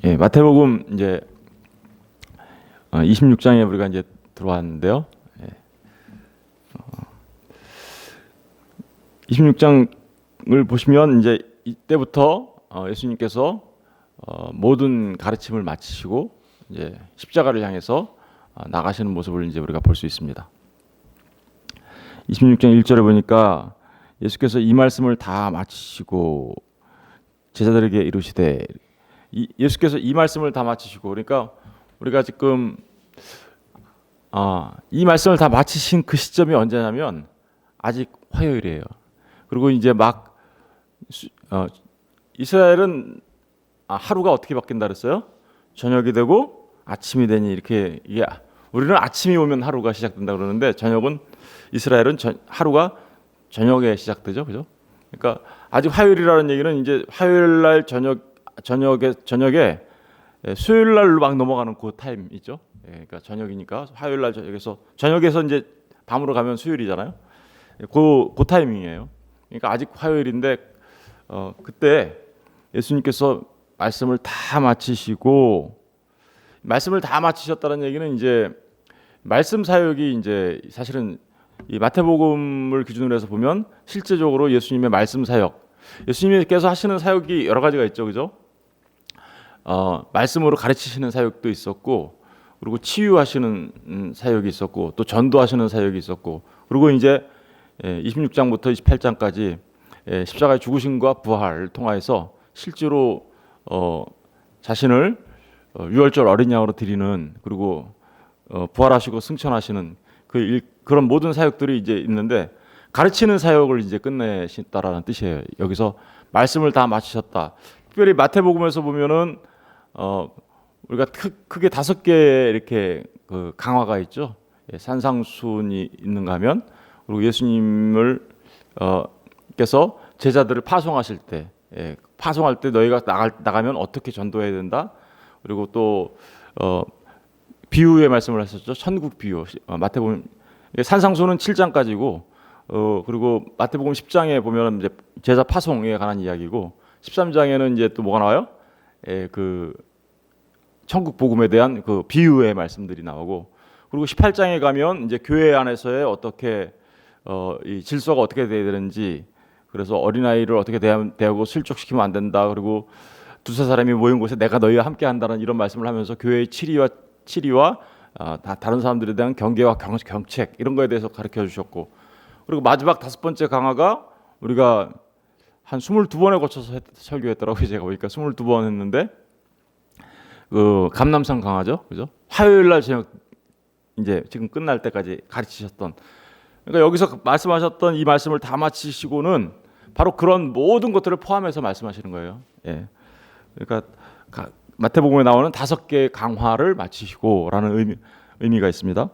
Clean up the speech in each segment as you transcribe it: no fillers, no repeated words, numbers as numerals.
예, 마태복음 이제 26장에 우리가 이제 들어왔는데요. 예. 26장을 보시면 이제 이때부터 예수님께서 모든 가르침을 마치시고 이제 십자가를 향해서 나가시는 모습을 이제 우리가 볼 수 있습니다. 26장 1절에 보니까 예수께서 이 말씀을 다 마치시고 제자들에게 이르시되, 예수께서 이 말씀을 다 마치시고, 그러니까 우리가 지금 이 말씀을 다 마치신 그 시점이 언제냐면 아직 화요일이에요. 그리고 이제 막 이스라엘은 하루가 어떻게 바뀐다 그랬어요? 저녁이 되고 아침이 되니, 이렇게 이게 우리는 아침이 오면 하루가 시작된다 그러는데 저녁은 이스라엘은 하루가 저녁에 시작되죠, 그죠? 그러니까 아직 화요일이라는 얘기는 이제 화요일 날 저녁에 수요일 날로 막 넘어가는 그 타임 있죠. 그러니까 저녁이니까 화요일 날 저녁에서 이제 밤으로 가면 수요일이잖아요. 그 타이밍이에요. 그러니까 아직 화요일인데 그때 예수님께서 말씀을 다 마치시고, 말씀을 다 마치셨다는 얘기는 이제 말씀 사역이 이제 사실은 이 마태복음을 기준으로 해서 보면 실제적으로 예수님의 말씀 사역, 예수님께서 하시는 사역이 여러 가지가 있죠, 그죠? 말씀으로 가르치시는 사역도 있었고, 그리고 치유하시는 사역이 있었고, 또 전도하시는 사역이 있었고, 그리고 이제 26장부터 28장까지 십자가의 죽으심과 부활을 통하여서 실제로 자신을 유월절 어린 양으로 드리는, 그리고 부활하시고 승천하시는 그런 모든 사역들이 이제 있는데, 가르치는 사역을 이제 끝내셨다라는 뜻이에요. 여기서 말씀을 다 마치셨다. 특별히 마태복음에서 보면은 우리가 크게 5개 이렇게 그 강화가 있죠. 산상순이 있는가 하면, 그리고 예수님을 께서 제자들을 파송하실 때, 파송할 때 너희가 나가면 어떻게 전도해야 된다. 그리고 또 비유의 말씀을 하셨죠. 천국 비유. 마태복음 산상수는 7장까지고, 그리고 마태복음 10장에 보면 이제 제자 파송에 관한 이야기고, 13장에는 이제 또 뭐가 나와요? 그 천국 복음에 대한 그 비유의 말씀들이 나오고, 그리고 18장에 가면 이제 교회 안에서의 어떻게 이 질서가 어떻게 돼야 되는지, 그래서 어린아이를 어떻게 대하고 실족시키면 안 된다. 그리고 두세 사람이 모인 곳에 내가 너희와 함께 한다는 이런 말씀을 하면서 교회의 치리와 다른 사람들에 대한 경계와 경책, 이런 거에 대해서 가르쳐 주셨고, 그리고 마지막 5번째 강화가 우리가 한 22번에 거쳐서 설교했더라고요. 제가 보니까 22번 했는데, 그 감람산 강화죠, 그죠? 화요일 날 저녁 이제 지금 끝날 때까지 가르치셨던, 그러니까 여기서 말씀하셨던 이 말씀을 다 마치시고는 바로 그런 모든 것들을 포함해서 말씀하시는 거예요. 그러니까 마태복음에 나오는 5개의 강화를 마치시고라는 의미가 있습니다.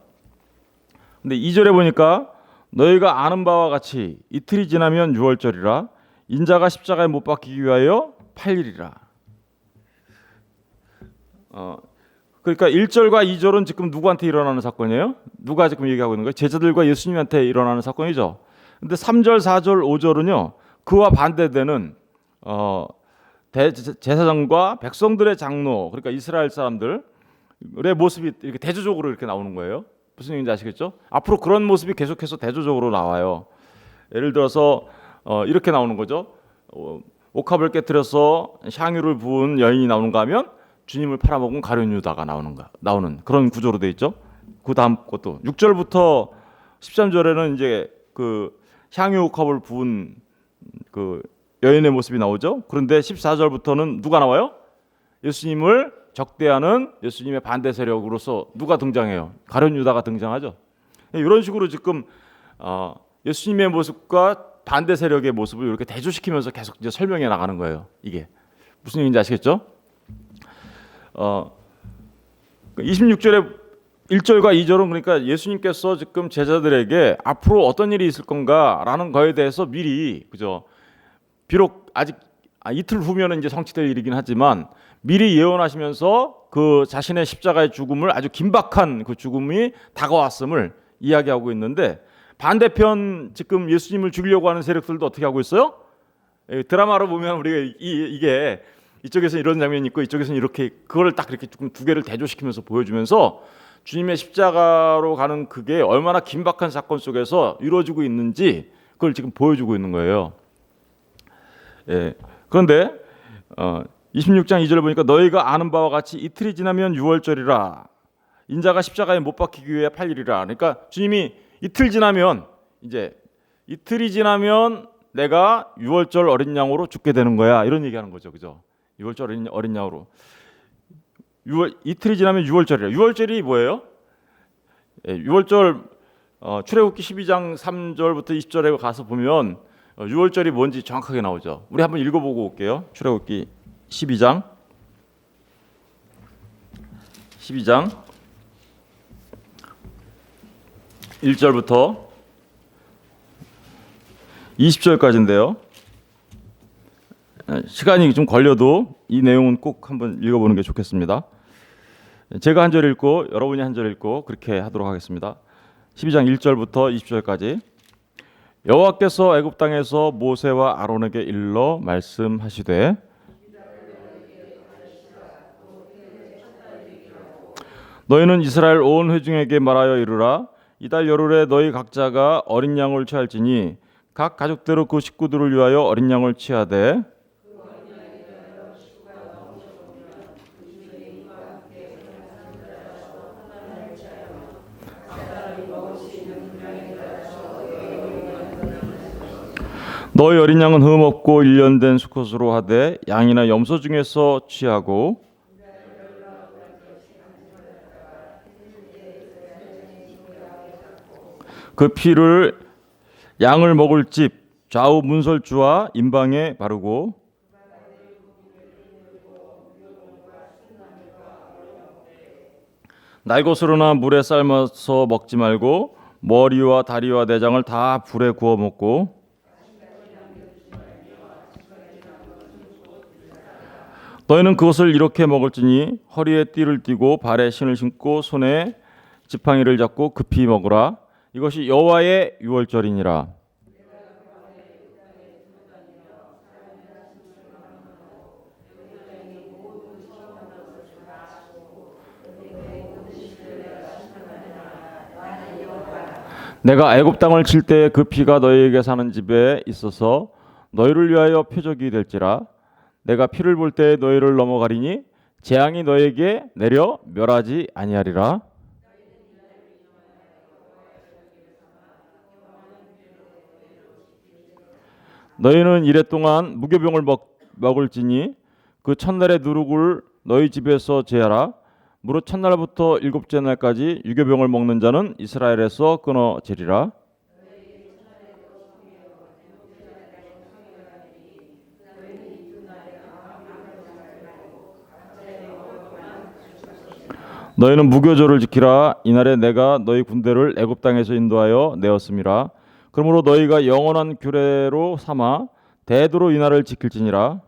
근데 2절에 보니까 너희가 아는 바와 같이 이틀이 지나면 유월절이라 인자가 십자가에 못 박히기 위하여 팔리리라. 그러니까 1절과 2절은 지금 누구한테 일어나는 사건이에요? 누가 지금 얘기하고 있는 거예요? 제자들과 예수님한테 일어나는 사건이죠. 근데 3절, 4절, 5절은요, 그와 반대되는 제사장과 백성들의 장로, 그러니까 이스라엘 사람들의 모습이 이렇게 대조적으로 이렇게 나오는 거예요. 무슨 얘기인지 아시겠죠? 앞으로 그런 모습이 계속해서 대조적으로 나와요. 예를 들어서 이렇게 나오는 거죠. 옥합을 깨뜨려서 향유를 부은 여인이 나오는가 하면 주님을 팔아먹은 가룟 유다가 나오는 그런 구조로 돼 있죠. 그 다음 것도 6절부터 13절에는 이제 그 향유 옥합을 부은 그 여인의 모습이 나오죠. 그런데 14절부터는 누가 나와요? 예수님을 적대하는 예수님의 반대 세력으로서 누가 등장해요? 가룟 유다가 등장하죠. 이런 식으로 지금 예수님의 모습과 반대 세력의 모습을 이렇게 대조시키면서 계속 이제 설명해 나가는 거예요. 이게 무슨 얘기인지 아시겠죠? 26절에 1절과 2절은 그러니까 예수님께서 지금 제자들에게 앞으로 어떤 일이 있을 건가라는 거에 대해서 미리, 그죠? 비록 아직 이틀 후면은 이제 성취될 일이긴 하지만 미리 예언하시면서 그 자신의 십자가의 죽음을, 아주 긴박한 그 죽음이 다가왔음을 이야기하고 있는데, 반대편 지금 예수님을 죽이려고 하는 세력들도 어떻게 하고 있어요? 드라마로 보면 우리가 이게 이쪽에서는 이런 장면이 있고 이쪽에서는 이렇게 그걸 딱 이렇게 두 개를 대조시키면서 보여주면서 주님의 십자가로 가는 그게 얼마나 긴박한 사건 속에서 이루어지고 있는지 그걸 지금 보여주고 있는 거예요. 예. 그런데 26장 2절 보니까 너희가 아는 바와 같이 이틀이 지나면 유월절이라 인자가 십자가에 못 박히기 위해 팔리리라. 그러니까 주님이 이틀이 지나면 내가 유월절 어린 양으로 죽게 되는 거야. 이런 얘기하는 거죠. 그죠? 유월절 어린 양으로. 이틀이 지나면 유월절이라. 유월절이 뭐예요? 예, 유월절 출애굽기 12장 3절부터 20절에 가서 보면 유월절이 뭔지 정확하게 나오죠. 우리 한번 읽어보고 올게요. 출애굽기 12장 1절부터 20절까지인데요. 시간이 좀 걸려도 이 내용은 꼭 한번 읽어보는 게 좋겠습니다. 제가 한 절 읽고 여러분이 한 절 읽고 그렇게 하도록 하겠습니다. 12장 1절부터 20절까지. 여호와께서 애굽 땅에서 모세와 아론에게 일러 말씀하시되 너희는 이스라엘 온 회중에게 말하여 이르라. 이달 열흘에 너희 각자가 어린 양을 취할지니 각 가족대로 그 식구들을 위하여 어린 양을 취하되 너희 어린 양은 흠 없고 1년 된 수컷으로 하되 양이나 염소 중에서 취하고 그 피를 양을 먹을 집 좌우 문설주와 임방에 바르고 날것으로나 물에 삶아서 먹지 말고 머리와 다리와 내장을 다 불에 구워 먹고 너희는 그것을 이렇게 먹을지니 허리에 띠를 띠고 발에 신을 신고 손에 지팡이를 잡고 급히 먹으라. 이것이 여호와의 유월절이니라. 내가 애굽 땅을 칠 때 그 피가 너희에게 사는 집에 있어서 너희를 위하여 표적이 될지라. 내가 피를 볼 때 너희를 넘어가리니 재앙이 너희에게 내려 멸하지 아니하리라. 너희는 이래 동안 무교병을 먹을지니 그 첫날의 누룩을 너희 집에서 제하라. 무릇 첫날부터 일곱째 날까지 유교병을 먹는 자는 이스라엘에서 끊어지리라. 너희는 무교절을 지키라. 이날에 내가 너희 군대를 애굽 땅에서 인도하여 내었음이라. 그러므로 너희가 영원한 규례로 삼아 대대로 이 날을 지킬지니라.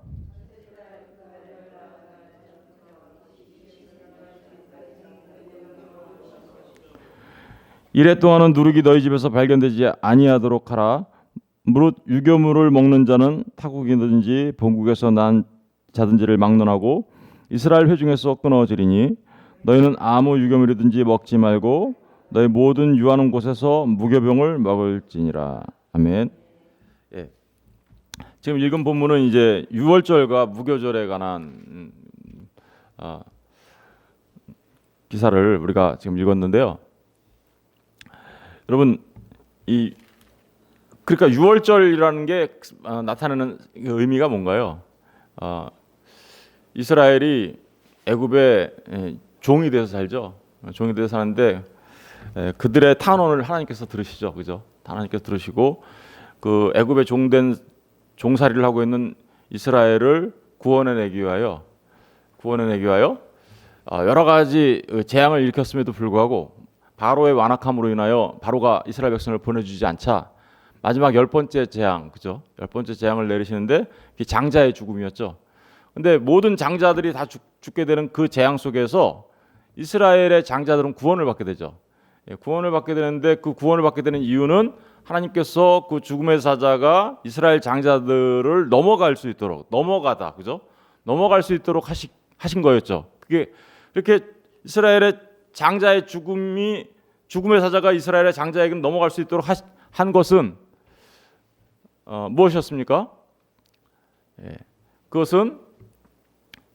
이래 동안은 누룩이 너희 집에서 발견되지 아니하도록 하라. 무릇 유교물을 먹는 자는 타국이든지 본국에서 난 자든지를 막론하고 이스라엘 회중에서 끊어지리니 너희는 아무 유교물이든지 먹지 말고 너희 모든 유하는 곳에서 무교병을 먹을지니라. 아멘. 예. 지금 읽은 본문은 이제 유월절과 무교절에 관한 기사를 우리가 지금 읽었는데요. 여러분 그러니까 유월절이라는 게 나타내는 의미가 뭔가요? 이스라엘이 애굽에 종이 돼서 살죠. 종이 돼서 사는데 그들의 탄원을 하나님께서 들으시죠, 그죠? 하나님께서 들으시고 그 애굽에 종살이를 하고 있는 이스라엘을 구원해내기 위하여 여러 가지 재앙을 일으켰음에도 불구하고 바로의 완악함으로 인하여 바로가 이스라엘 백성을 보내주지 않자 마지막 10번째 재앙, 그죠? 10번째 재앙을 내리시는데 그게 장자의 죽음이었죠. 근데 모든 장자들이 다 죽게 되는 그 재앙 속에서 이스라엘의 장자들은 구원을 받게 되죠. 구원을 받게 되는데 그 구원을 받게 되는 이유는 하나님께서 그 죽음의 사자가 이스라엘 장자들을 넘어갈 수 있도록 그죠? 넘어갈 수 있도록 하신 거였죠. 그게 이렇게 이스라엘의 장자의 죽음의 사자가 이스라엘의 장자에게 넘어갈 수 있도록 한 것은 무엇이었습니까? 그것은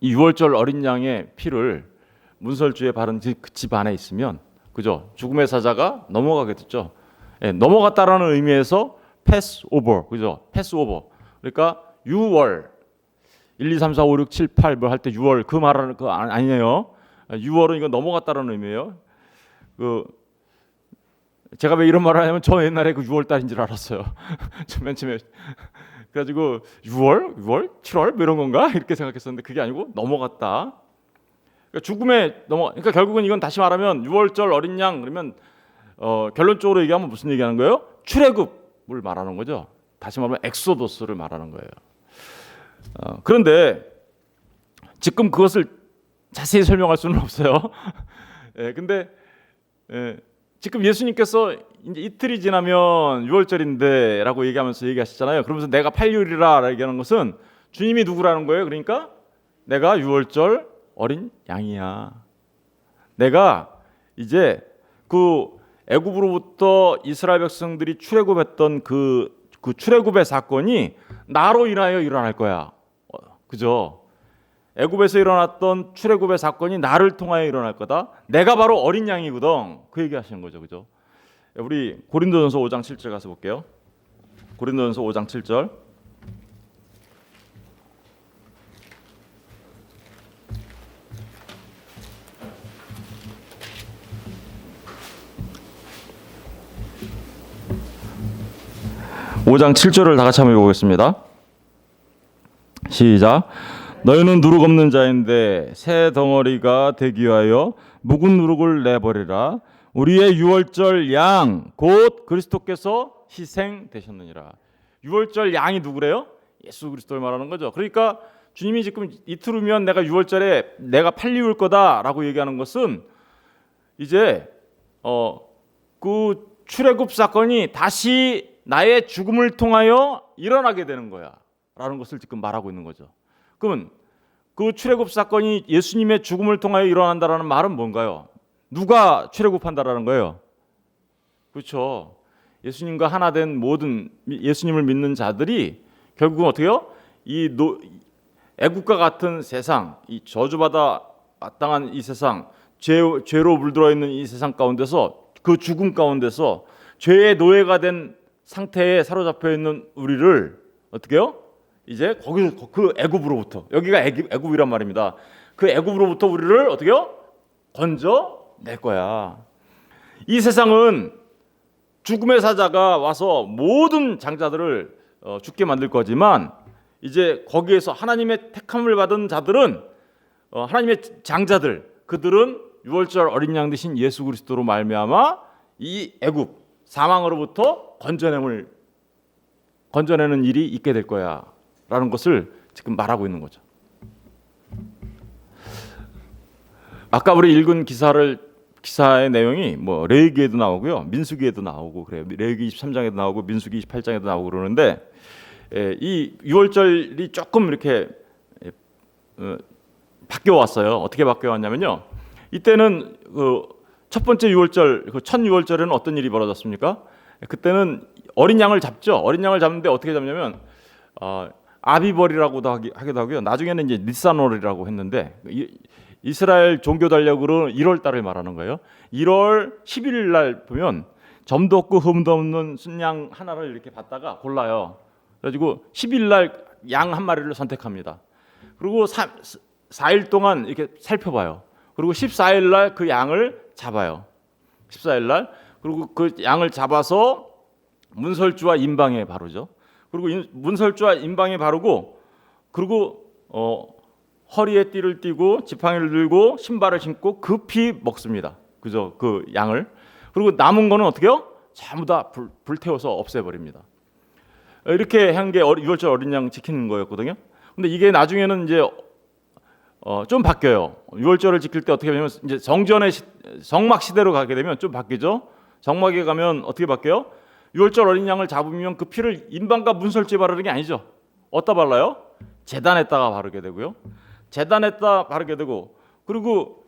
이 유월절 어린 양의 피를 문설주에 바른 그 집 안에 있으면, 그죠? 죽음의 사자가 넘어가게 됐죠. 넘어갔다라는 의미에서 패스 오버, 그죠? 패스 오버. 그러니까 유월 1, 2, 3, 4, 5, 6, 7, 8 뭐 할 때 유월 그 말하는 거 아니에요. 유월은 이거 넘어갔다라는 의미예요. 제가 왜 이런 말을 하냐면 저 옛날에 그 6월 달인 줄 알았어요. 맨 처음에 그래가지고 6월, 7월 뭐 이런 건가 이렇게 생각했었는데 그게 아니고 넘어갔다. 그러니까 죽음에 그러니까 결국은 이건 다시 말하면 6월절 어린 양 그러면 결론적으로 얘기하면 무슨 얘기하는 거예요? 출애굽을 말하는 거죠. 다시 말하면 엑소도스를 말하는 거예요. 그런데 지금 그것을 자세히 설명할 수는 없어요. 근데 지금 예수님께서 이제 이틀이 지나면 6월절인데라고 얘기하시잖아요. 그러면서 내가 8일이라 얘기하는 것은 주님이 누구라는 거예요? 그러니까 내가 6월절 어린 양이야. 내가 이제 그 애굽으로부터 이스라엘 백성들이 출애굽했던 그 출애굽의 사건이 나로 인하여 일어날 거야. 그죠? 애굽에서 일어났던 출애굽의 사건이 나를 통하여 일어날 거다. 내가 바로 어린 양이거든. 그 얘기 하시는 거죠. 그죠? 우리 고린도전서 5장 7절 가서 볼게요. 고린도전서 5장 7절. 오장 7절을 다 같이 한번 읽어보겠습니다. 시작. 너희는 누룩 없는 자인데 새 덩어리가 되기 위하여 묵은 누룩을 내버리라. 우리의 유월절 양 곧 그리스도께서 희생되셨느니라. 유월절 양이 누구래요? 예수 그리스도를 말하는 거죠. 그러니까 주님이 지금 이틀 후면 내가 유월절에 내가 팔리울 거다라고 얘기하는 것은 이제 그 출애굽 사건이 다시 나의 죽음을 통하여 일어나게 되는 거야 라는 것을 지금 말하고 있는 거죠. 그러면 그 출애굽 사건이 예수님의 죽음을 통하여 일어난다라는 말은 뭔가요? 누가 출애굽한다라는 거예요? 그렇죠. 예수님과 하나 된 모든 예수님을 믿는 자들이 결국은 어떻게요? 이 애국과 같은 세상, 이 저주받아 마땅한 이 세상, 죄로 물들어 있는 이 세상 가운데서 그 죽음 가운데서 죄의 노예가 된 상태에 사로잡혀 있는 우리를 어떻게요? 이제 거기서 그 애굽으로부터, 여기가 애굽이란 말입니다. 그 애굽으로부터 우리를 어떻게요? 건져낼 거야. 이 세상은 죽음의 사자가 와서 모든 장자들을 죽게 만들 거지만 이제 거기에서 하나님의 택함을 받은 자들은 하나님의 장자들, 그들은 유월절 어린 양 되신 예수 그리스도로 말미암아 이 애굽 사망으로부터 건져내는 일이 있게 될 거야 라는 것을 지금 말하고 있는 거죠. 아까 우리 읽은 기사의 내용이 뭐 레위기에도 나오고요, 민수기에도 나오고 그래요. 레위기 23장에도 나오고 민수기 28장에도 나오고 그러는데 이 유월절이 조금 이렇게 바뀌어 왔어요. 어떻게 바뀌어 왔냐면요, 이때는 첫 번째 유월절, 첫 유월절에는 어떤 일이 벌어졌습니까? 그때는 어린 양을 잡죠. 어린 양을 잡는데 어떻게 잡냐면 아비벌이라고도 하기도 하고요. 나중에는 이제 니산월이라고 했는데 이스라엘 종교 달력으로 1월 달을 말하는 거예요. 1월 11일 날 보면 점도 없고 흠도 없는 순양 하나를 이렇게 받다가 골라요. 그래가지고 10일 날 양 한 마리를 선택합니다. 그리고 4일 동안 이렇게 살펴봐요. 그리고 14일 날 그 양을 잡아요. 14일 날. 그리고 그 양을 잡아서 문설주와 임방에 바르죠. 그리고 문설주와 임방에 바르고, 그리고 허리에 띠를 띠고 지팡이를 들고 신발을 신고 급히 먹습니다. 그죠? 그 양을. 그리고 남은 거는 어떻게요? 전부 다 불태워서 없애버립니다. 이렇게 한 게 유월절 어린 양 지키는 거였거든요. 근데 이게 나중에는 이제 좀 바뀌어요. 유월절을 지킬 때 어떻게 하냐면 이제 정막 시대로 가게 되면 좀 바뀌죠. 정막에 가면 어떻게 바뀌어요? 유월절 어린 양을 잡으면 그 피를 임방과 문설주에 바르는 게 아니죠. 어디다 발라요? 제단에다가 바르게 되고요. 제단에다 바르게 되고, 그리고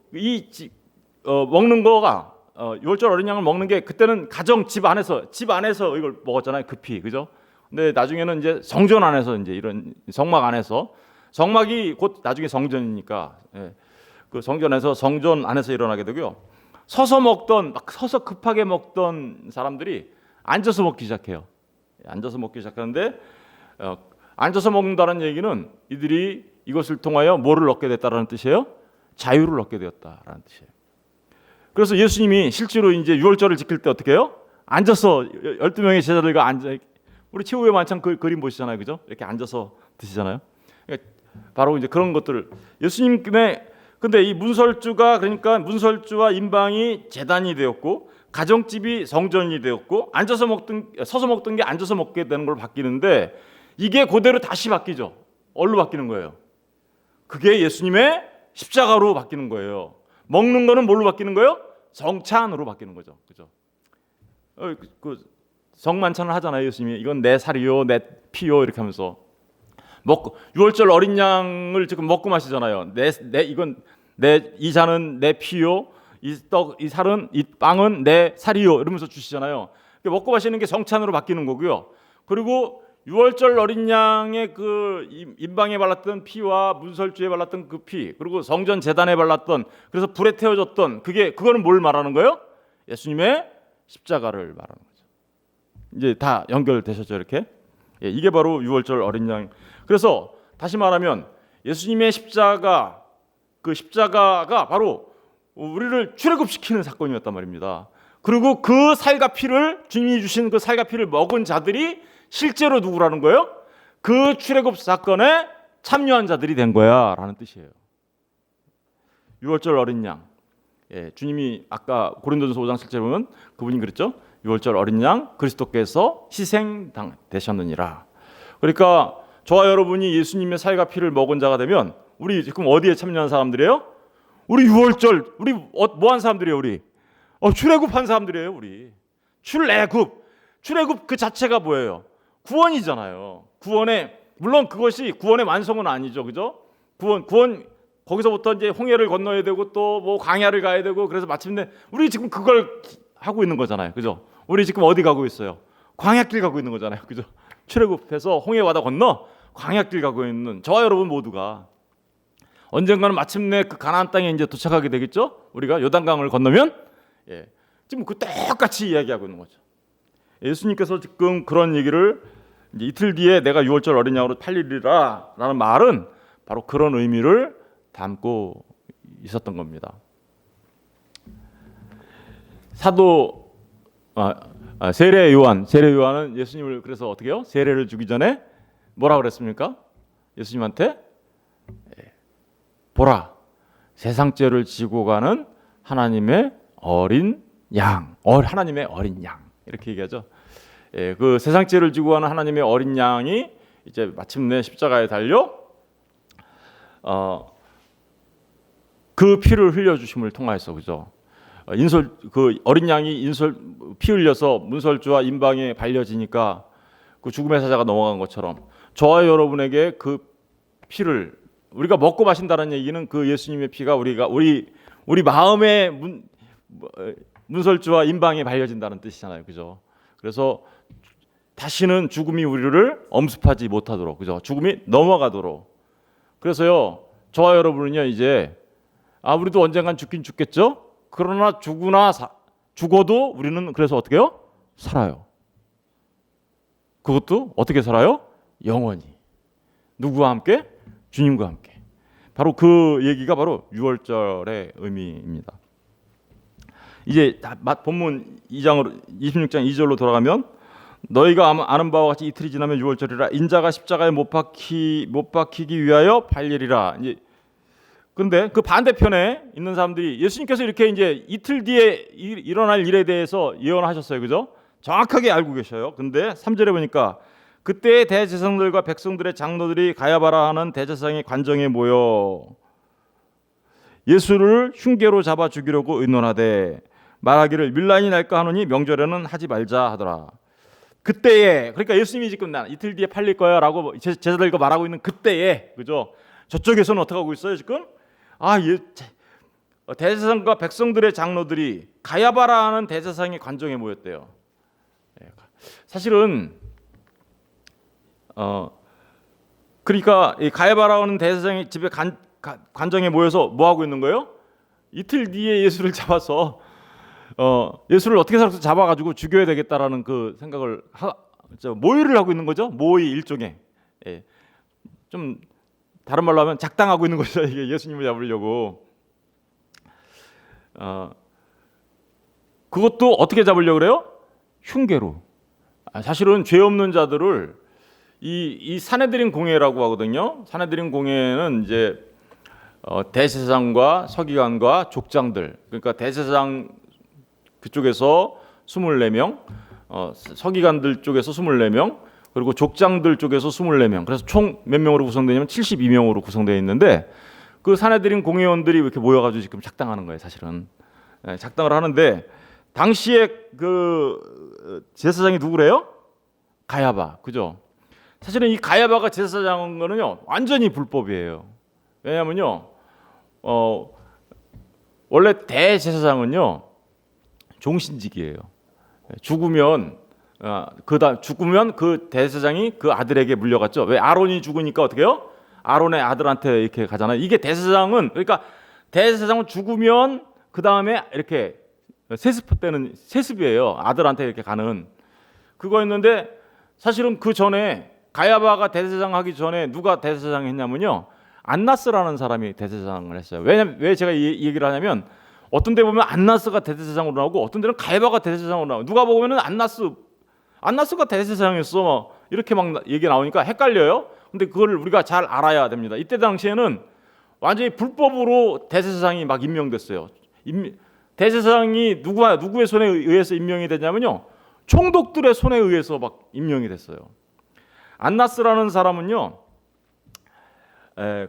먹는 거가 유월절 어린 양을 먹는 게 그때는 가정 집 안에서 이걸 먹었잖아요. 급히, 그죠? 근데 나중에는 이제 성전 안에서 이제 이런 성막 안에서, 성막이 곧 나중에 성전이니까, 그 성전 안에서 일어나게 되고요. 서서 급하게 먹던 사람들이 앉아서 먹기 시작해요. 앉아서 먹기 시작하는데, 앉아서 먹는다는 얘기는 이들이 이것을 통하여 뭐를 얻게 됐다라는 뜻이에요? 자유를 얻게 되었다라는 뜻이에요. 그래서 예수님이 실제로 이제 유월절을 지킬 때 어떻게 해요? 앉아서 12명의 제자들과 앉아, 우리 최후의 만찬 그림 보시잖아요, 그죠? 이렇게 앉아서 드시잖아요. 그러니까 바로 이제 그런 것들을 예수님의, 근데 이 문설주가, 그러니까 문설주와 임방이 제단이 되었고, 가정집이 성전이 되었고, 서서 먹던 게 앉아서 먹게 되는 걸로 바뀌는데, 이게 그대로 다시 바뀌죠. 뭘로 바뀌는 거예요? 그게 예수님의 십자가로 바뀌는 거예요. 먹는 거는 뭘로 바뀌는 거예요? 성찬으로 바뀌는 거죠. 그죠? 그 성만찬을 하잖아요, 예수님이. 이건 내 살이요, 내 피요, 이렇게 하면서 먹고, 유월절 어린 양을 지금 먹고 마시잖아요. 이 잔은 내 피요, 이 살은, 이 빵은 내 살이요, 이러면서 주시잖아요. 먹고 마시는 게 성찬으로 바뀌는 거고요. 그리고 유월절 어린 양의 그 임방에 발랐던 피와 문설주에 발랐던 그 피, 그리고 성전 제단에 발랐던, 그래서 불에 태워졌던 그거는 뭘 말하는 거예요? 예수님의 십자가를 말하는 거죠. 이제 다 연결되셨죠, 이렇게? 이게 바로 유월절 어린 양. 그래서 다시 말하면 예수님의 십자가, 그 십자가가 바로 우리를 출애굽시키는 사건이었단 말입니다. 그리고 그 살과 피를, 주님이 주신 그 살과 피를 먹은 자들이 실제로 누구라는 거예요? 그 출애굽 사건에 참여한 자들이 된 거야 라는 뜻이에요. 유월절 어린 양, 주님이 아까 고린도전서 5장 7절에 보면 그분이 그랬죠. 유월절 어린 양 그리스도께서 희생되셨느니라. 그러니까 저와 여러분이 예수님의 살과 피를 먹은 자가 되면 우리 지금 어디에 참여한 사람들이에요? 우리 유월절, 우리 뭐한 사람들이에요? 우리 출애굽한 사람들이에요. 우리 출애굽 그 자체가 뭐예요? 구원이잖아요. 물론 그것이 구원의 완성은 아니죠, 그죠? 구원 거기서부터 이제 홍해를 건너야 되고 또 뭐 광야를 가야 되고, 그래서 마침내 우리 지금 그걸 하고 있는 거잖아요, 그죠? 우리 지금 어디 가고 있어요? 광야길 가고 있는 거잖아요, 그죠? 출애굽해서 홍해 바다 건너 광야길 가고 있는 저와 여러분 모두가 언젠가는 마침내 그 가나안 땅에 이제 도착하게 되겠죠? 우리가 요단강을 건너면, 지금 그 똑같이 이야기하고 있는 거죠. 예수님께서 지금 그런 얘기를, 이제 이틀 뒤에 내가 유월절 어린 양으로 팔리리라 라는 말은 바로 그런 의미를 담고 있었던 겁니다. 사도 세례 요한은 예수님을 그래서 어떻게 해요? 세례를 주기 전에 뭐라 그랬습니까? 예수님한테 보라, 세상 죄를 지고 가는 하나님의 어린 양, 하나님의 어린 양, 이렇게 얘기하죠. 그 세상 죄를 지고 가는 하나님의 어린 양이 이제 마침내 십자가에 달려 그 피를 흘려 주심을 통하여서, 그죠? 그 어린 양이 피 흘려서 문설주와 임방에 발려지니까 그 죽음의 사자가 넘어간 것처럼 저와 여러분에게 그 피를 우리가 먹고 마신다는 얘기는 그 예수님의 피가 우리 마음의 문설주와 임방에 발려진다는 뜻이잖아요, 그죠? 그래서 다시는 죽음이 우리를 엄습하지 못하도록, 그죠? 죽음이 넘어가도록. 그래서요, 저와 여러분은요 이제 우리도 언젠간 죽긴 죽겠죠. 그러나 죽어도 우리는 그래서 어떻게 해요? 살아요. 그것도 어떻게 살아요? 영원히. 누구와 함께? 주님과 함께. 바로 그 얘기가 바로 유월절의 의미입니다. 이제 본문 26장 2절로 돌아가면, 너희가 아는 바와 같이 이틀이 지나면 유월절이라, 인자가 십자가에 못 박히기 위하여 발리리라. 이제 근데 그 반대편에 있는 사람들이 예수님께서 이렇게 이제 이틀 뒤에 일어날 일에 대해서 예언하셨어요, 그죠? 정확하게 알고 계셔요. 근데 3절에 보니까 그때 대제사장들과 백성들의 장로들이 가야바라 하는 대제사장의 관정에 모여 예수를 흉계로 잡아 죽이려고 의논하되 말하기를 밀란이 날까 하노니 명절에는 하지 말자 하더라. 그때에, 그러니까 예수님이 지금 나 이틀 뒤에 팔릴 거야라고 제자들과 말하고 있는 그때에, 그죠? 저쪽에서는 어떻게 하고 있어요 지금? 대제사장과 백성들의 장로들이 가야바라는 대제사장의 관정에 모였대요. 사실은 그러니까 이 가야바라는 대제사장의 집에 관정에 모여서 뭐 하고 있는 거예요? 이틀 뒤에 예수를 잡아서 예수를 어떻게 살아서 잡아가지고 죽여야 되겠다라는 그 생각을 모의를 하고 있는 거죠. 모의 일종의, 좀 다른 말로 하면 작당하고 있는 거죠. 이게 예수님을 잡으려고. 그것도 어떻게 잡으려고 그래요? 흉계로. 사실은 죄 없는 자들을 이 사내들인 공회라고 하거든요. 사내들인 공회는 이제 대제사장과 서기관과 족장들, 그러니까 대제사장 그쪽에서 24명, 서기관들 쪽에서 24명, 그리고 족장들 쪽에서 24명. 그래서 총 몇 명으로 구성되냐면 72명으로 구성되어 있는데, 그 사내들인 공회원들이 이렇게 모여가지고 지금 작당하는 거예요. 사실은 작당을 하는데, 당시에 그 제사장이 누구래요? 가야바, 그죠? 사실은 이 가야바가 제사장인 거는요 완전히 불법이에요. 왜냐하면요, 원래 대제사장은요 종신직이에요. 죽으면 죽으면 그 대제사장이 그 아들에게 물려갔죠. 왜? 아론이 죽으니까 어떻게 해요? 아론의 아들한테 이렇게 가잖아요. 이게 대제사장은, 그러니까 대제사장은 죽으면 그 다음에 이렇게 세습 때는 세습이에요. 아들한테 이렇게 가는 그거였는데, 사실은 그 전에 가야바가 대제사장 하기 전에 누가 대제사장 했냐면요, 안나스라는 사람이 대제사장을 했어요. 왜 제가 이 얘기를 하냐면, 어떤 데 보면 안나스가 대제사장으로 나오고 어떤 데는 가야바가 대제사장으로 나오고, 누가 보면은 안나스가 대제사장이었어 이렇게 막 얘기 나오니까 헷갈려요. 근데 그걸 우리가 잘 알아야 됩니다. 이때 당시에는 완전히 불법으로 대제사장이 막 임명됐어요. 대제사장이 누구의 손에 의해서 임명이 됐냐면요, 총독들의 손에 의해서 막 임명이 됐어요. 안나스라는 사람은요,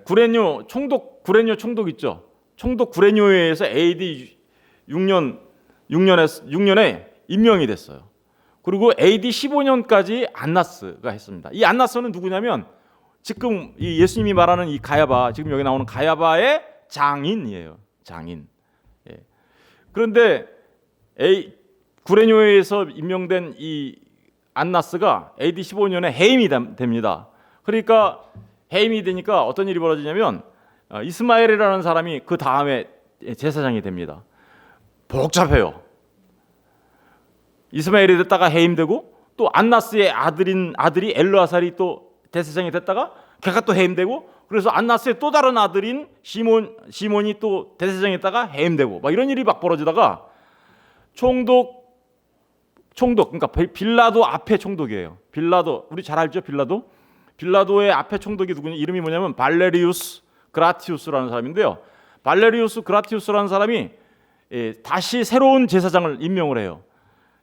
구레뇨 총독 있죠. 총독 구레뇨에 의해서 AD 6년에 임명이 됐어요. 그리고 AD 15년까지 안나스가 했습니다. 이 안나스는 누구냐면 지금 이 예수님이 말하는 이 가야바, 지금 여기 나오는 가야바의 장인이에요. 장인. 그런데 구레뇨에 의해서 임명된 이 안나스가 AD 15년에 해임이 됩니다. 그러니까 해임이 되니까 어떤 일이 벌어지냐면, 이스마엘이라는 사람이 그 다음에 제사장이 됩니다. 복잡해요. 이스마엘이 됐다가 해임되고, 또 안나스의 아들이 엘르아살이 또 대제사장이 됐다가 걔가 또 해임되고, 그래서 안나스의 또 다른 아들인 시몬이 또 대제사장이 됐다가 해임되고, 막 이런 일이 막 벌어지다가 총독, 그러니까 빌라도 앞에 총독이에요. 빌라도, 우리 잘 알죠? 빌라도의 앞에 총독이 누구냐? 이름이 뭐냐면 발레리우스 그라티우스라는 사람인데요. 발레리우스 그라티우스라는 사람이 다시 새로운 제사장을 임명을 해요.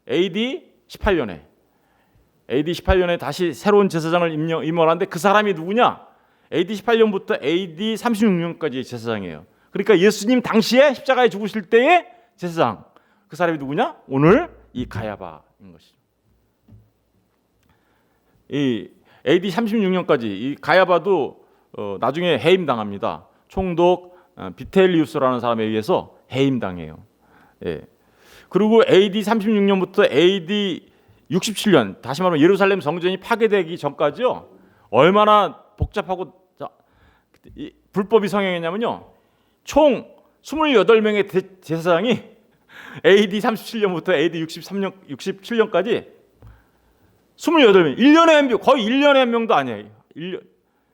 AD 18년에 다시 새로운 제사장을 임명하는데, 그 사람이 누구냐? AD 18년부터 AD 36년까지 제사장이에요. 그러니까 예수님 당시에 십자가에 죽으실 때의 제사장, 그 사람이 누구냐? 오늘 이 가야바인 것이죠. 이 AD 36년까지 이 가야바도 나중에 해임당합니다. 총독 비텔리우스라는 사람에 의해서 해임당해요. 그리고 AD 36년부터 AD 67년, 다시 말하면 예루살렘 성전이 파괴되기 전까지요, 얼마나 복잡하고 불법이 성행했냐면요, 총 28명의 제사장이 AD 37년부터 AD 67년까지 28명, 1년에 한 명, 거의 1년에 한 명도 아니에요.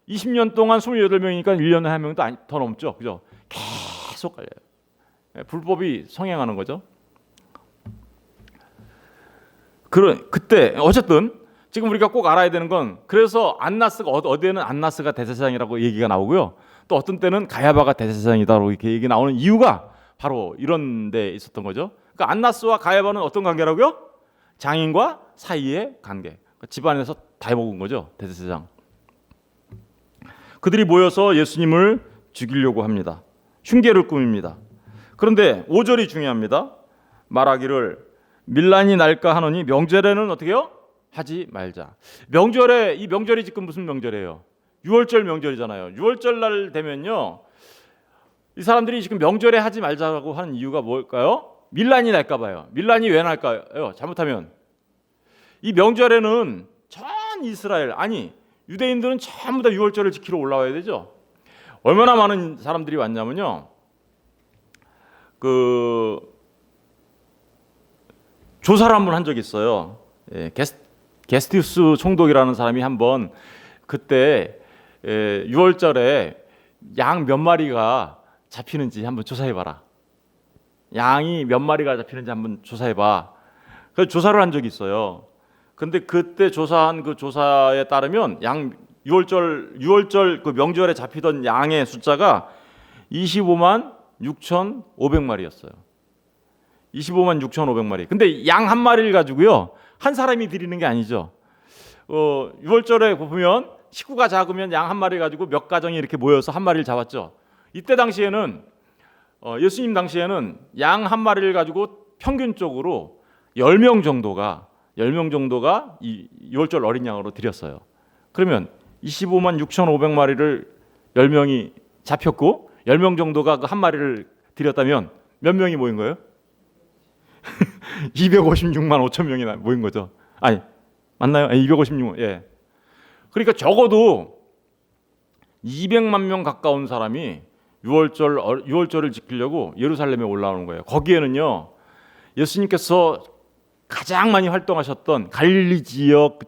20년 동안 28명이니까 1년에 한 명도 더 넘죠. 그죠? 계속 깔려요. 불법이 성행하는 거죠. 그때 어쨌든 지금 우리가 꼭 알아야 되는 건, 그래서 안나스가 어디에는 안나스가 대제사장이라고 얘기가 나오고요, 또 어떤 때는 가야바가 대제사장이다라고 이렇게 얘기 나오는 이유가 바로 이런 데 있었던 거죠. 그러니까 안나스와 가야바는 어떤 관계라고요? 장인과 사이의 관계. 그러니까 집안에서 다 해먹은 거죠, 대제사장. 그들이 모여서 예수님을 죽이려고 합니다. 흉계를 꾸밉니다. 그런데 5절이 중요합니다. 말하기를 밀란이 날까 하노니 명절에는 어떻게 해요? 하지 말자. 명절에 이 명절이 지금 무슨 명절이에요? 유월절 명절이잖아요. 유월절 날 되면요, 이 사람들이 지금 명절에 하지 말자고 하는 이유가 뭘까요? 밀란이 날까 봐요. 밀란이 왜 날까요? 잘못하면 이 명절에는 전 이스라엘, 아니 유대인들은 전부 다 유월절을 지키러 올라와야 되죠. 얼마나 많은 사람들이 왔냐면요, 그 조사를 한번 한 적이 있어요. 게스티우스 총독이라는 사람이 한번 그때 6월절에 양 몇 마리가 잡히는지 한번 조사해봐라. 양이 몇 마리가 잡히는지 한번 조사해봐. 그래서 조사를 한 적이 있어요. 근데 그때 조사한 그 조사에 따르면 양 6월절 그 명절에 잡히던 양의 숫자가 25만 6,500마리였어요. 25만 6,500마리. 근데 양 한 마리를 가지고요, 한 사람이 드리는 게 아니죠. 6월절에 보면 식구가 작으면 양 한 마리 가지고 몇 가정이 이렇게 모여서 한 마리를 잡았죠. 이때 당시에는 예수님 당시에는 양 한 마리를 가지고 평균적으로 10명 정도가 이 6월절 어린 양으로 드렸어요. 그러면 25만 6,500마리를 10명이 잡혔고 10명 정도가 그 한 마리를 드렸다면 몇 명이 모인 거예요? 256만 5천 명이 모인 거죠. 아니, 맞나요? 256만. 예. 그러니까 적어도 200만 명 가까운 사람이 6월절을 지키려고 예루살렘에 올라오는 거예요. 거기에는요, 예수님께서 가장 많이 활동하셨던 갈릴리 지역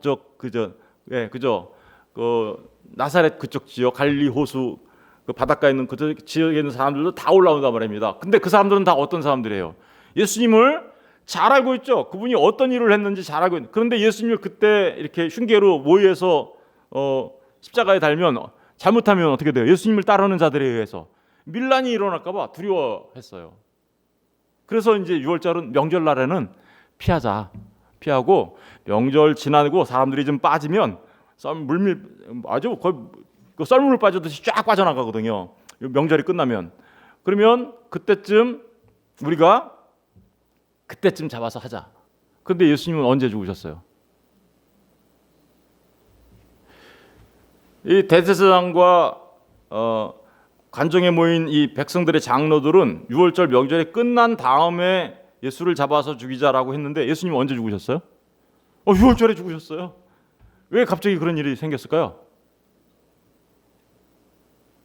그 나사렛 그쪽 지역, 갈릴리 호수 그 바닷가에 있는 그 지역에 있는 사람들도 다 올라온단 말입니다. 근데 그 사람들은 다 어떤 사람들이에요? 예수님을 잘 알고 있죠. 그분이 어떤 일을 했는지 잘 알고 있는. 그런데 예수님을 그때 이렇게 흉계로 모의해서 십자가에 달면 잘못하면 어떻게 돼요? 예수님을 따르는 자들에 의해서 밀란이 일어날까 봐 두려워했어요. 그래서 이제 6월절은 명절날에는 피하고 명절 지나고 사람들이 좀 빠지면 아주 거의 썰물 빠져듯이 쫙 빠져나가거든요. 명절이 끝나면. 그러면 우리가 그때쯤 잡아서 하자. 그런데 예수님은 언제 죽으셨어요? 이 대제사장과 관정에 모인 이 백성들의 장로들은 6월절 명절이 끝난 다음에 예수를 잡아서 죽이자라고 했는데 예수님은 언제 죽으셨어요? 6월절에 죽으셨어요. 왜 갑자기 그런 일이 생겼을까요?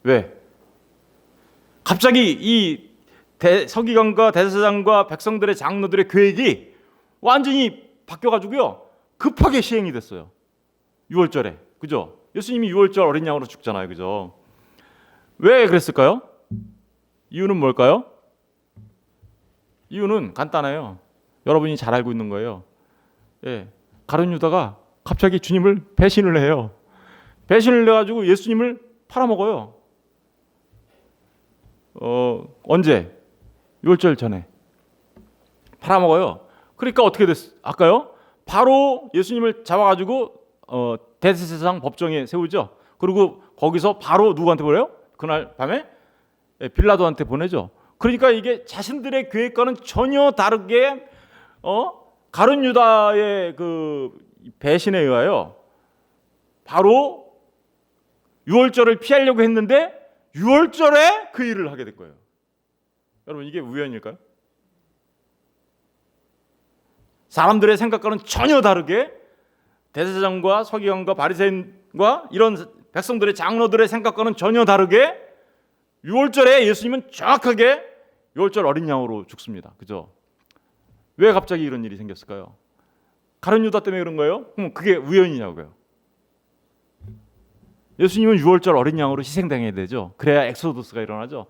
왜? 갑자기 이 서기관과 대제사장과 백성들의 장로들의 계획이 완전히 바뀌어가지고요, 급하게 시행이 됐어요. 6월절에, 그죠? 예수님이 6월절 어린 양으로 죽잖아요, 그죠? 왜 그랬을까요? 이유는 뭘까요? 이유는 간단해요. 여러분이 잘 알고 있는 거예요. 가룟 유다가 갑자기 주님을 배신을 해요. 배신을 해가지고 예수님을 팔아먹어요. 언제? 6월절 전에 팔아먹어요. 그러니까 어떻게 할까요? 바로 예수님을 잡아가지고 대제사장 법정에 세우죠. 그리고 거기서 바로 누구한테 보내요? 그날 밤에 빌라도한테 보내죠. 그러니까 이게 자신들의 계획과는 전혀 다르게 가룟 유다의 그 배신에 의하여 바로 6월절을 피하려고 했는데 6월절에 그 일을 하게 될 거예요. 여러분, 이게 우연일까요? 사람들의 생각과는 전혀 다르게 대제사장과 서기관과 바리새인과 이런 백성들의 장로들의 생각과는 전혀 다르게 6월절에 예수님은 정확하게 6월절 어린 양으로 죽습니다. 그죠? 왜 갑자기 이런 일이 생겼을까요? 가룟 유다 때문에 그런 거예요? 그럼 그게 우연이냐고요? 예수님은 6월절 어린 양으로 희생당해야 되죠. 그래야 엑소더스가 일어나죠.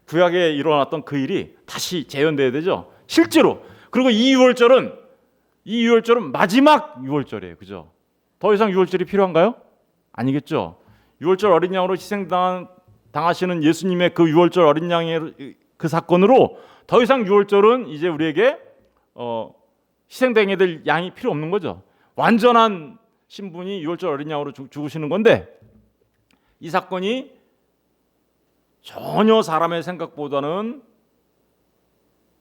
구약에 일어났던 그 일이 다시 재현돼야 되죠. 실제로. 그리고 이 6월절은 마지막 6월절이에요. 그죠? 더 이상 6월절이 필요한가요? 아니겠죠. 6월절 어린 양으로 희생당하시는 예수님의 그 6월절 어린 양의 그 사건으로 더 이상 6월절은 이제 우리에게 희생당해야 될 양이 필요 없는 거죠. 완전한 신분이 6월절 어린 양으로 죽으시는 건데, 이 사건이 전혀 사람의 생각보다는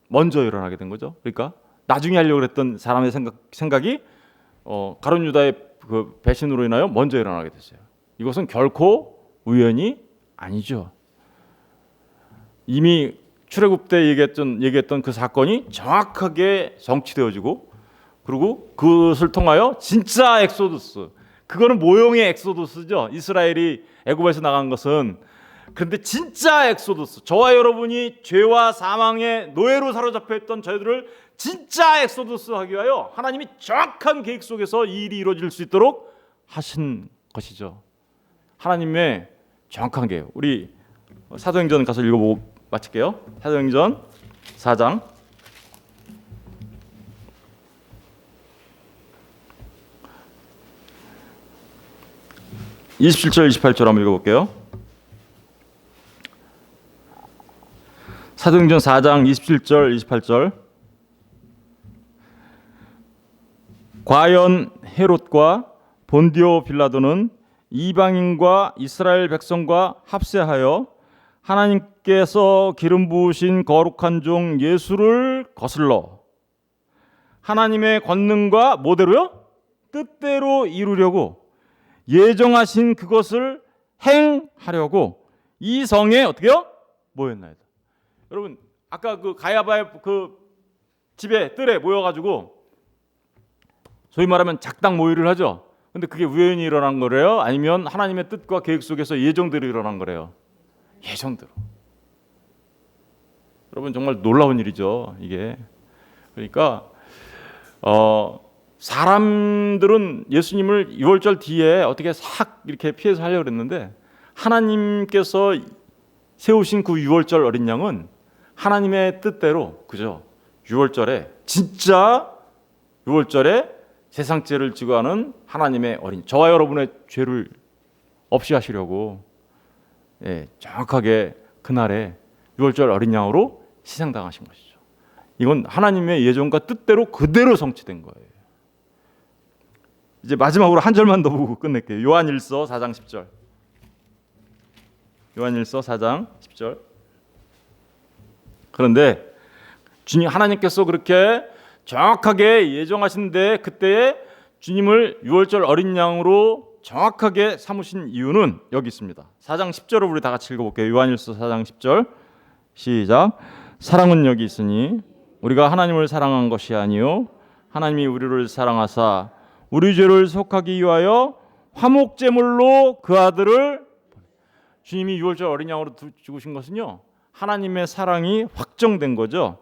먼저 일어나게 된 거죠. 그러니까 나중에 하려고 했던 사람의 생각이 가룟 유다의 그 배신으로 인하여 먼저 일어나게 됐어요. 이것은 결코 우연이 아니죠. 이미 출애굽 때 얘기했던 그 사건이 정확하게 성취되어지고, 그리고 그것을 통하여 진짜 엑소두스, 그거는 모형의 엑소두스죠. 이스라엘이 애굽에서 나간 것은. 그런데 진짜 엑소두스, 저와 여러분이 죄와 사망의 노예로 사로잡혀 있던 저희들을 진짜 엑소두스 하기 위하여 하나님이 정확한 계획 속에서 이 일이 이루어질 수 있도록 하신 것이죠. 하나님의 정확한 계획. 우리 사도행전 가서 읽어보고 마칠게요. 사도행전 4장 27절 28절 한번 읽어볼게요. 사도행전 4장 27절 28절. 과연 헤롯과 본디오 빌라도는 이방인과 이스라엘 백성과 합세하여 하나님께서 기름 부으신 거룩한 종 예수를 거슬러 하나님의 권능과 뭐대로요? 뜻대로 이루려고 예정하신 그것을 행하려고 이 성에 어떻게요? 모였나이다. 여러분, 아까 그 가야바의 그 집에 뜰에 모여가지고 소위 말하면 작당 모의를 하죠. 근데 그게 우연히 일어난 거래요? 아니면 하나님의 뜻과 계획 속에서 예정대로 일어난 거래요? 예정대로. 여러분, 정말 놀라운 일이죠, 이게. 그러니까 사람들은 예수님을 6월절 뒤에 어떻게 싹 이렇게 피해서 하려고 그랬는데, 하나님께서 세우신 그 6월절 어린 양은 하나님의 뜻대로, 그죠? 6월절에 진짜 6월절에 세상죄를 지고 하는 하나님의 어린, 저와 여러분의 죄를 없이 하시려고 정확하게 그날에 6월절 어린 양으로 희생당하신 것이죠. 이건 하나님의 예정과 뜻대로 그대로 성취된 거예요. 이제 마지막으로 한 절만 더 보고 끝낼게요. 요한일서 4장 10절. 요한일서 4장 10절. 그런데 주님 하나님께서 그렇게 정확하게 예정하신데 그때에 주님을 6월절 어린 양으로 정확하게 삼으신 이유는 여기 있습니다. 4장 10절을 우리 다 같이 읽어볼게요. 요한일서 4장 10절 시작. 사랑은 여기 있으니 우리가 하나님을 사랑한 것이 아니요 하나님이 우리를 사랑하사 우리 죄를 속하기 위하여 화목제물로 그 아들을, 주님이 6월절 어린 양으로 죽으신 것은요 하나님의 사랑이 확정된 거죠.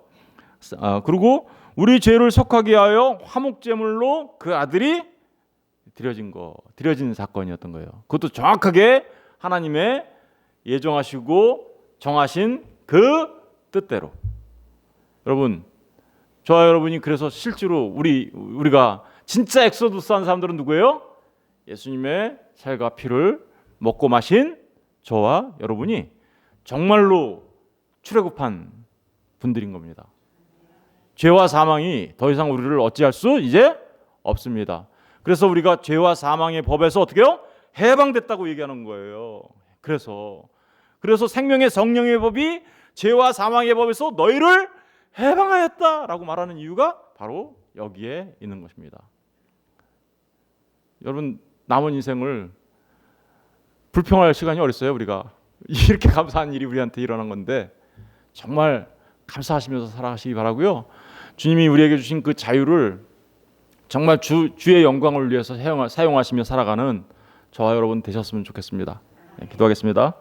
그리고 우리 죄를 속하기 위하여 화목제물로 그 아들이 드려진 사건이었던 거예요. 그것도 정확하게 하나님의 예정하시고 정하신 그 뜻대로. 여러분, 저와 여러분이 그래서 실제로 우리가 진짜 엑소두스한 사람들은 누구예요? 예수님의 살과 피를 먹고 마신 저와 여러분이 정말로 출애굽한 분들인 겁니다. 죄와 사망이 더 이상 우리를 어찌할 수 이제 없습니다. 그래서 우리가 죄와 사망의 법에서 어떻게요? 해방됐다고 얘기하는 거예요. 그래서 생명의 성령의 법이 죄와 사망의 법에서 너희를 해방하였다라고 말하는 이유가 바로 여기에 있는 것입니다. 여러분, 남은 인생을 불평할 시간이 어딨어요? 우리가 이렇게 감사한 일이 우리한테 일어난 건데 정말 감사하시면서 살아가시기 바라고요. 주님이 우리에게 주신 그 자유를 정말 주의 영광을 위해서 사용하시며 살아가는 저와 여러분 되셨으면 좋겠습니다. 기도하겠습니다.